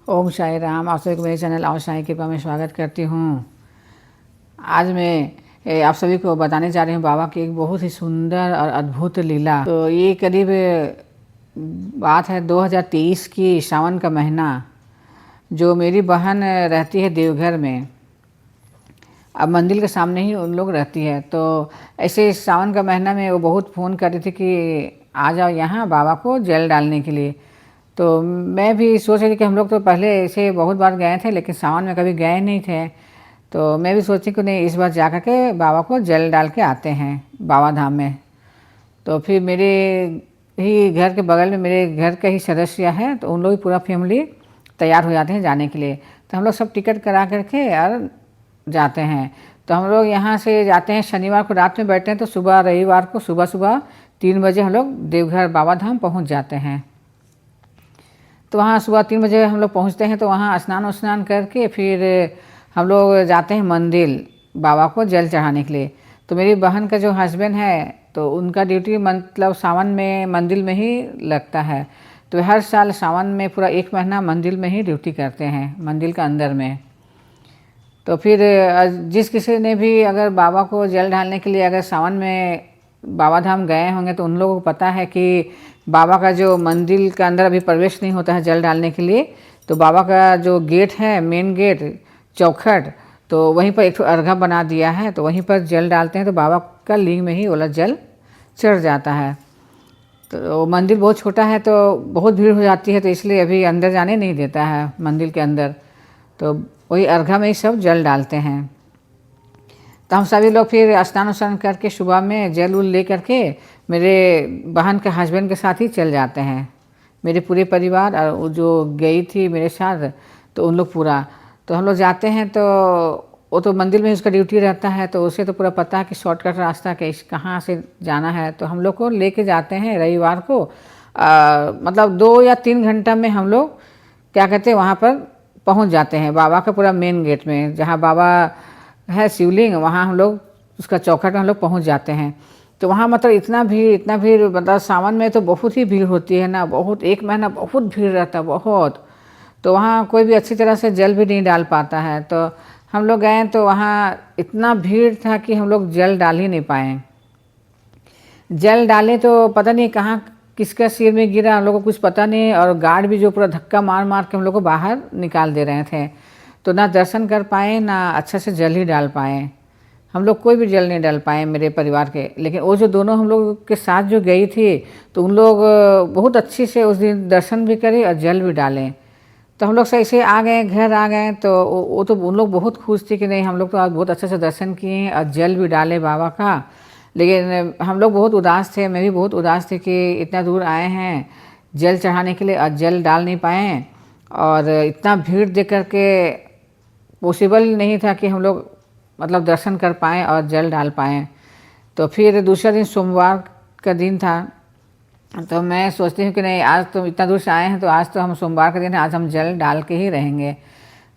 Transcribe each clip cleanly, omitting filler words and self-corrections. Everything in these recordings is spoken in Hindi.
ओम साई राम। आप सभी को मेरे चैनल और साई कृपा में स्वागत करती हूँ। आज मैं आप सभी को बताने जा रही हूँ बाबा की एक बहुत ही सुंदर और अद्भुत लीला। तो ये करीब बात है 2023 की सावन का महीना। जो मेरी बहन रहती है देवघर में, अब मंदिर के सामने ही उन लोग रहती है। तो ऐसे सावन का महीना में वो बहुत फ़ोन कर रही थी कि आ जाओ यहाँ बाबा को जल डालने के लिए। तो मैं भी सोच रही थी कि हम लोग तो पहले ऐसे बहुत बार गए थे, लेकिन सावन में कभी गए नहीं थे। तो मैं भी सोची कि नहीं, इस बार जा कर के बाबा को जल डाल के आते हैं बाबा धाम में। तो फिर मेरे ही घर के बगल में मेरे घर का ही सदस्य है, तो उन लोग भी पूरा फैमिली तैयार हो जाते हैं जाने के लिए। तो हम लोग सब टिकट करा करके और जाते हैं। तो हम लोग यहाँ से जाते हैं, शनिवार को रात में बैठते हैं, तो सुबह रविवार को सुबह सुबह 3 बजे हम लोग देवघर बाबा धाम पहुँच जाते हैं। तो वहाँ सुबह 3 बजे हम लोग पहुँचते हैं। तो वहाँ स्नान करके फिर हम लोग जाते हैं मंदिर बाबा को जल चढ़ाने के लिए। तो मेरी बहन का जो हस्बैंड है, तो उनका ड्यूटी मतलब सावन में मंदिर में ही लगता है। तो हर साल सावन में पूरा 1 महीना मंदिर में ही ड्यूटी करते हैं, मंदिर का अंदर में। तो फिर जिस किसी ने भी अगर बाबा को जल ढालने के लिए अगर सावन में बाबा धाम गए होंगे, तो उन लोगों को पता है कि बाबा का जो मंदिर के अंदर अभी प्रवेश नहीं होता है जल डालने के लिए। तो बाबा का जो गेट है, मेन गेट चौखट, तो वहीं पर एक अर्घा बना दिया है। तो वहीं पर जल डालते हैं, तो बाबा का लिंग में ही वाला जल चढ़ जाता है। तो मंदिर बहुत छोटा है, तो बहुत भीड़ हो जाती है, तो इसलिए अभी अंदर जाने नहीं देता है मंदिर के अंदर। तो वही अर्घा में ही सब जल डालते हैं। तो हम सभी लोग फिर स्नान करके सुबह में जल उल ले करके मेरे बहन के हस्बैंड के साथ ही चल जाते हैं, मेरे पूरे परिवार। और वो जो गई थी मेरे साथ, तो उन लोग पूरा। तो हम लोग जाते हैं, तो वो तो मंदिर में उसका ड्यूटी रहता है, तो उसे तो पूरा पता है कि शॉर्टकट रास्ता कहाँ से जाना है। तो हम लोग को लेके जाते हैं रविवार को। मतलब 2 या 3 घंटा में हम लोग क्या कहते हैं वहाँ पर पहुँच जाते हैं बाबा का पूरा मेन गेट में, जहाँ बाबा है शिवलिंग, वहाँ हम लोग उसका चौखट में हम लोग पहुँच जाते हैं। तो वहाँ मतलब इतना भीड़ मतलब सावन में तो बहुत ही भीड़ होती है ना, बहुत 1 महीना बहुत भीड़ रहता है, बहुत। तो वहाँ कोई भी अच्छी तरह से जल भी नहीं डाल पाता है। तो हम लोग गए, तो वहाँ इतना भीड़ था कि हम लोग जल डाल ही नहीं पाए। जल डाले तो पता नहीं कहाँ किसका सिर में गिरा, हम लोग को कुछ पता नहीं। और गार्ड भी जो पूरा धक्का मार मार के हम लोग को बाहर निकाल दे रहे थे। तो ना दर्शन कर पाए, ना अच्छा से जल ही डाल पाए। हम लोग कोई भी जल नहीं डाल पाए मेरे परिवार के। लेकिन वो जो दोनों हम लोग के साथ जो गई थी, तो उन लोग बहुत अच्छी से उस दिन दर्शन भी करे और जल भी डालें। तो हम लोग से ऐसे आ गए, घर आ गए। तो वो तो उन लोग बहुत खुश थे कि नहीं, हम लोग तो आज बहुत अच्छे से दर्शन किए और जल भी डाले बाबा का। लेकिन हम लोग बहुत उदास थे, मैं भी बहुत उदास थी कि इतना दूर आए हैं जल चढ़ाने के लिए और जल डाल नहीं पाए। और इतना भीड़ देख कर के पॉसिबल नहीं था कि हम लोग मतलब दर्शन कर पाएँ और जल डाल पाएँ। तो फिर दूसरा दिन सोमवार का दिन था। तो मैं सोचती हूँ कि नहीं, आज तो इतना दूर से आए हैं, तो आज तो हम सोमवार का दिन है, आज हम जल डाल के ही रहेंगे।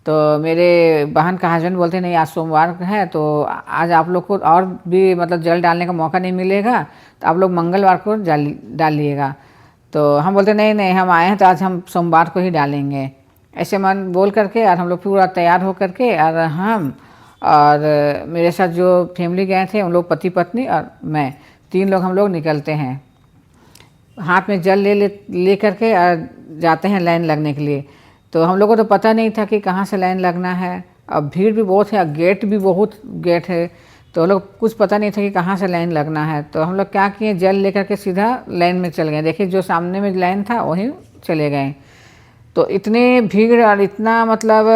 तो मेरे बहन का हस्बैंड बोलते नहीं, आज सोमवार है, तो आज आप लोग को और भी मतलब जल डालने का मौका नहीं मिलेगा, तो आप लोग मंगलवार को डालिएगा। तो हम बोलते नहीं नहीं, हम आए हैं तो आज हम सोमवार को ही डालेंगे। ऐसे मन बोल करके और हम लोग पूरा तैयार हो करके, और हम और मेरे साथ जो फैमिली गए थे उन लोग पति पत्नी और मैं, 3 लोग हम लोग निकलते हैं। हाथ में जल ले करके और जाते हैं लाइन लगने के लिए। तो हम लोग को तो पता नहीं था कि कहाँ से लाइन लगना है। अब भीड़ भी बहुत है, गेट भी बहुत गेट है, तो हम लोग कुछ पता नहीं था कि कहाँ से लाइन लगना है। तो हम लोग क्या किए, जल लेकर के सीधा लाइन में चल गए। देखिए जो सामने में लाइन था वहीं चले गए। तो इतनी भीड़ और इतना मतलब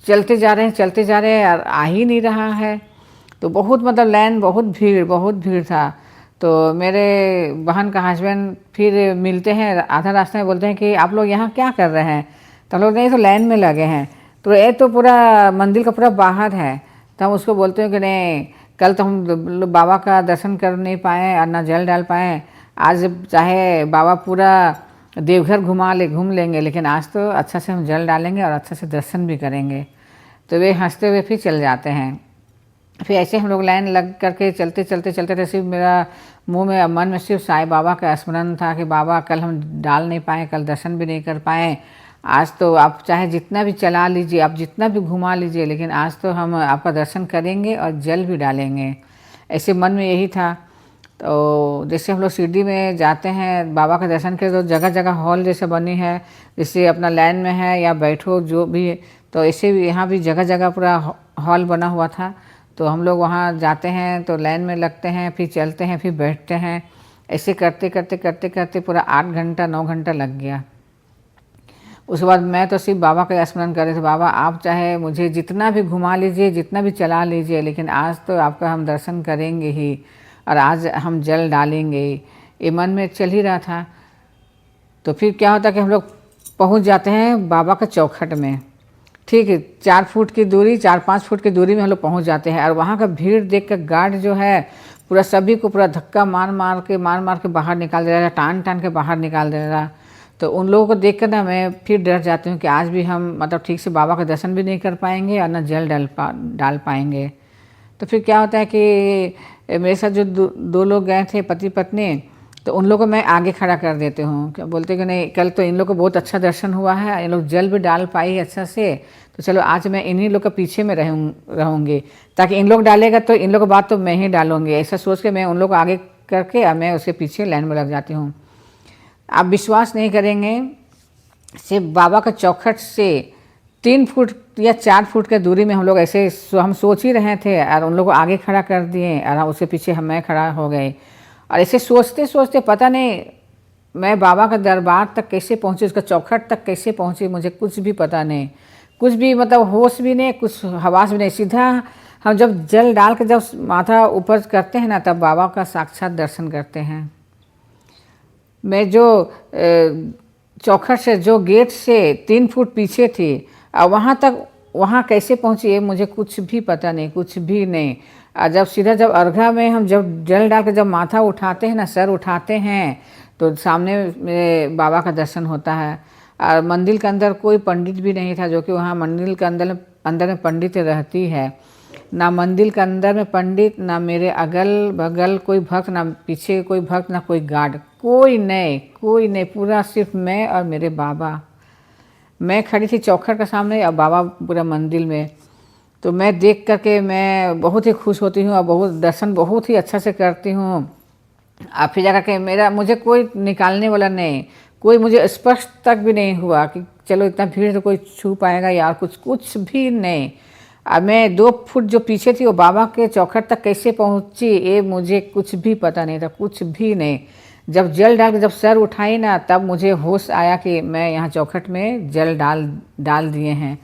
चलते जा रहे हैं और आ ही नहीं रहा है। तो बहुत मतलब लाइन बहुत भीड़ था। तो मेरे बहन का हस्बैंड फिर मिलते हैं आधा रास्ते में, बोलते हैं कि आप लोग यहाँ क्या कर रहे हैं। तो हम लोग नहीं, तो लाइन में लगे हैं। तो ये तो पूरा मंदिर का पूरा बाहर है। तो हम उसको बोलते हैं कि नहीं, कल तो हम बाबा का दर्शन कर नहीं पाए और ना जल डाल पाए। आज चाहे बाबा पूरा देवघर घूम लेंगे, लेकिन आज तो अच्छा से हम जल डालेंगे और अच्छा से दर्शन भी करेंगे। तो वे हंसते हुए फिर चल जाते हैं। फिर ऐसे हम लोग लाइन लग करके चलते थे। सिर्फ मेरा मुंह में मन में सिर्फ साईं बाबा का स्मरण था कि बाबा कल हम डाल नहीं पाए, कल दर्शन भी नहीं कर पाए, आज तो आप चाहे जितना भी चला लीजिए, आप जितना भी घुमा लीजिए, लेकिन आज तो हम आपका दर्शन करेंगे और जल भी डालेंगे। ऐसे मन में यही था। तो जैसे हम लोग शिरडी में जाते हैं बाबा का दर्शन के, तो जगह जगह हॉल जैसे बनी है, जैसे अपना लाइन में है या बैठो जो भी, तो ऐसे भी यहाँ भी जगह जगह पूरा हॉल बना हुआ था। तो हम लोग वहाँ जाते हैं तो लाइन में लगते हैं, फिर चलते हैं, फिर बैठते हैं। ऐसे करते करते करते करते पूरा 8 घंटा 9 घंटा लग गया। उसके बाद मैं तो सिर्फ बाबा का स्मरण कर रहे थे, बाबा आप चाहे मुझे जितना भी घुमा लीजिए, जितना भी चला लीजिए, लेकिन आज तो आपका हम दर्शन करेंगे ही और आज हम जल डालेंगे। ये मन में चल ही रहा था। तो फिर क्या होता कि हम लोग पहुंच जाते हैं बाबा का चौखट में। ठीक है, 4 फुट की दूरी, 4-5 फुट की दूरी में हम लोग पहुंच जाते हैं। और वहाँ का भीड़ देख कर गार्ड जो है पूरा सभी को पूरा धक्का मार मार के बाहर निकाल दे रहा, टान टान के बाहर निकाल दे रहा। तो उन लोगों को देख कर ना मैं फिर डर जाती हूँ कि आज भी हम मतलब ठीक से बाबा का दर्शन भी नहीं कर पाएंगे और ना जल डाल पाएंगे। तो फिर क्या होता है कि मेरे साथ जो दो लोग गए थे पति पत्नी, तो उन लोगों को मैं आगे खड़ा कर देती हूँ। क्या बोलते कि नहीं, कल तो इन लोग को बहुत अच्छा दर्शन हुआ है, इन लोग जल भी डाल पाई अच्छा से, तो चलो आज मैं इन्हीं लोग के पीछे में रहूँगी, ताकि इन लोग डालेगा तो इन लोग के बाद तो मैं ही डालूँगी। ऐसा सोच के मैं उन लोग को आगे करके और मैं उसके पीछे लाइन में लग जाती हूँ। आप विश्वास नहीं करेंगे, सिर्फ बाबा का चौखट से 3 फुट या 4 फुट के दूरी में हम लोग ऐसे हम सोच ही रहे थे और उन लोग को आगे खड़ा कर दिए और उसके पीछे मैं खड़ा हो गए। और ऐसे सोचते सोचते पता नहीं मैं बाबा का दरबार तक कैसे पहुंची, उसका चौखट तक कैसे पहुंची, मुझे कुछ भी पता नहीं, कुछ भी मतलब होश भी नहीं, कुछ हवास भी नहीं। सीधा हम जब जल डाल के जब माथा ऊपर करते हैं ना, तब बाबा का साक्षात दर्शन करते हैं। मैं जो चौखट से, जो गेट से 3 फुट पीछे थी, और वहाँ कैसे पहुँची ये मुझे कुछ भी पता नहीं, कुछ भी नहीं। और जब सीधा जब अर्घा में हम जब जल डाल के जब माथा उठाते हैं ना, सर उठाते हैं, तो सामने मेरे बाबा का दर्शन होता है। और मंदिर के अंदर कोई पंडित भी नहीं था, जो कि वहाँ मंदिर के अंदर में पंडित रहती है। ना मंदिर के अंदर में पंडित, ना मेरे अगल बगल कोई भक्त, ना पीछे कोई भक्त, ना कोई गार्ड, कोई नहीं, पूरा सिर्फ मैं और मेरे बाबा। मैं खड़ी थी चौखट के सामने और बाबा पूरा मंदिर में। तो मैं देख करके मैं बहुत ही खुश होती हूँ और बहुत दर्शन बहुत ही अच्छा से करती हूँ। और फिर जा के मुझे कोई निकालने वाला नहीं, कोई मुझे स्पर्श तक भी नहीं हुआ कि चलो इतना भीड़ तो कोई छू पाएगा यार, कुछ भी नहीं। अब मैं 2 फुट जो पीछे थी वो बाबा के चौखट तक कैसे पहुंची ये मुझे कुछ भी पता नहीं था, कुछ भी नहीं। जब जल डाल के जब सर उठाई ना, तब मुझे होश आया कि मैं यहाँ चौखट में जल डाल दिए हैं।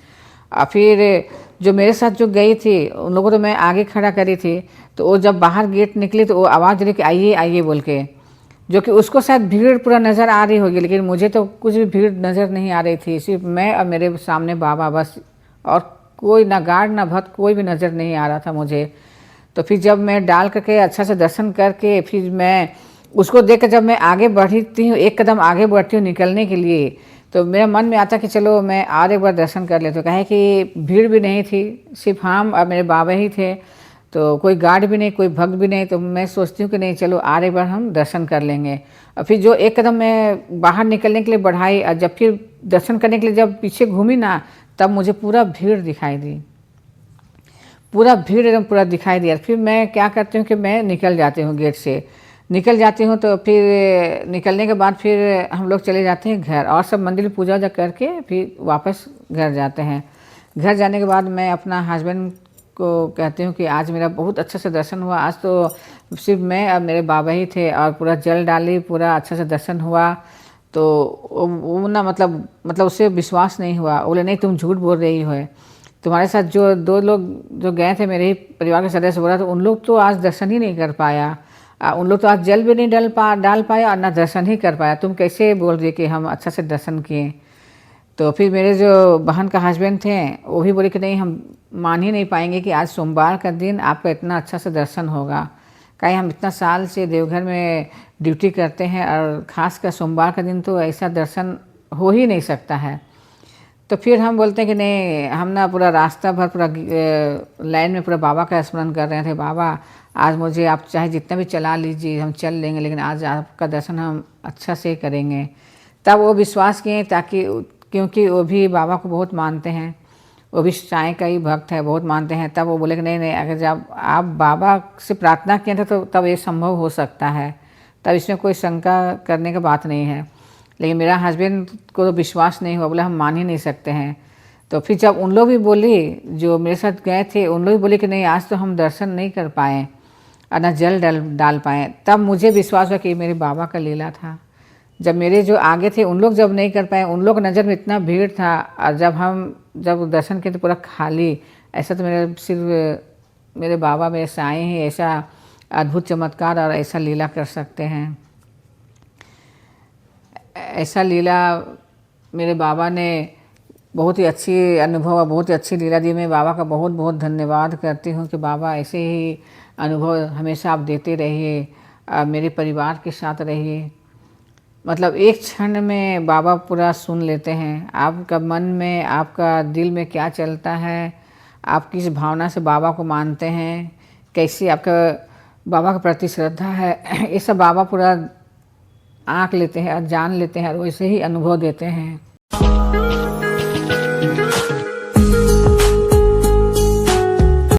और फिर जो मेरे साथ जो गई थी उन लोगों को तो मैं आगे खड़ा करी थी, तो वो जब बाहर गेट निकली तो वो आवाज़ दे रही कि आइए आइए बोल के, जो कि उसको शायद भीड़ पूरा नज़र आ रही होगी, लेकिन मुझे तो कुछ भी भीड़ नज़र नहीं आ रही थी। सिर्फ मैं और मेरे सामने बाबा बस, और कोई ना गार्ड ना भक्त कोई भी नज़र नहीं आ रहा था मुझे। तो फिर जब मैं डाल करके अच्छा से दर्शन करके फिर मैं उसको देख कर जब मैं आगे बढ़ती हूँ, 1 कदम आगे बढ़ती हूँ निकलने के लिए, तो मेरे मन में आता कि चलो मैं और एक बार दर्शन कर लेती हूँ। कहे कि भीड़ भी नहीं थी, सिर्फ हम और मेरे बाबा ही थे, तो कोई गार्ड भी नहीं, कोई भक्त भी नहीं। तो मैं सोचती हूँ कि नहीं चलो और एक बार हम दर्शन कर लेंगे। और फिर जो 1 कदम मैं बाहर निकलने के लिए बढ़ाई और जब फिर दर्शन करने के लिए जब पीछे घूमी ना, तब मुझे पूरा भीड़ दिखाई दी, पूरा भीड़ एकदम पूरा दिखाई दिया। फिर मैं क्या करती हूँ कि मैं निकल जाती हूँ, गेट से निकल जाती हूँ। तो फिर निकलने के बाद फिर हम लोग चले जाते हैं घर, और सब मंदिर में पूजा वूजा करके फिर वापस घर जाते हैं। घर जाने के बाद मैं अपना हस्बैंड को कहती हूँ कि आज मेरा बहुत अच्छा से दर्शन हुआ, आज तो सिर्फ मैं और मेरे बाबा ही थे और पूरा जल डाली, पूरा अच्छा से दर्शन हुआ। तो वो ना मतलब उससे विश्वास नहीं हुआ। बोले नहीं तुम झूठ बोल रही हो, तुम्हारे साथ जो 2 लोग जो गए थे मेरे ही परिवार के सदस्य बोला, तो उन लोग तो आज दर्शन ही नहीं कर पाया, उन लोग तो आज जल भी नहीं डाल पाया और ना दर्शन ही कर पाया, तुम कैसे बोल रही कि हम अच्छा से दर्शन किए। तो फिर मेरे जो बहन का हस्बैंड थे वो भी बोले कि नहीं हम मान ही नहीं पाएंगे कि आज सोमवार का दिन आपका इतना अच्छा से दर्शन होगा। कहीं हम इतना साल से देवघर में ड्यूटी करते हैं और ख़ास कर सोमवार का दिन तो ऐसा दर्शन हो ही नहीं सकता है। तो फिर हम बोलते हैं कि नहीं, हम ना पूरा रास्ता भर पूरा लाइन में पूरा बाबा का स्मरण कर रहे थे, बाबा आज मुझे आप चाहे जितना भी चला लीजिए हम चल लेंगे, लेकिन आज आपका दर्शन हम अच्छा से करेंगे। तब वो विश्वास किए, ताकि क्योंकि वो भी बाबा को बहुत मानते हैं, वो भी साईं का ही भक्त है, बहुत मानते हैं। तब वो बोले कि नहीं नहीं, अगर जब आप बाबा से प्रार्थना किए थे तो तब ये संभव हो सकता है, तब इसमें कोई शंका करने की बात नहीं है। लेकिन मेरा हस्बैंड को तो विश्वास नहीं हुआ, बोले हम मान ही नहीं सकते हैं। तो फिर जब उन लोग भी बोली, जो मेरे साथ गए थे उन लोग भी बोले कि नहीं आज तो हम दर्शन नहीं कर पाए और न जल डाल पाए, तब मुझे विश्वास हुआ कि मेरे बाबा का लीला था। जब मेरे जो आगे थे उन लोग जब नहीं कर पाए, उन लोग नज़र में इतना भीड़ था, और जब दर्शन किए तो पूरा खाली, ऐसा तो मेरे सिर्फ मेरे बाबा मेरे साईं ही ऐसा अद्भुत चमत्कार और ऐसा लीला कर सकते हैं। ऐसा लीला मेरे बाबा ने बहुत ही अच्छी अनुभव, बहुत ही अच्छी लीला दी। मैं बाबा का बहुत बहुत धन्यवाद करती हूँ कि बाबा ऐसे ही अनुभव हमेशा आप देते रहिए, मेरे परिवार के साथ रहिए। मतलब एक क्षण में बाबा पूरा सुन लेते हैं, आपका मन में आपका दिल में क्या चलता है, आप किस भावना से बाबा को मानते हैं, कैसी आपका बाबा के प्रति श्रद्धा है, ये सब बाबा पूरा आँक लेते हैं और जान लेते हैं और वैसे ही अनुभव देते हैं।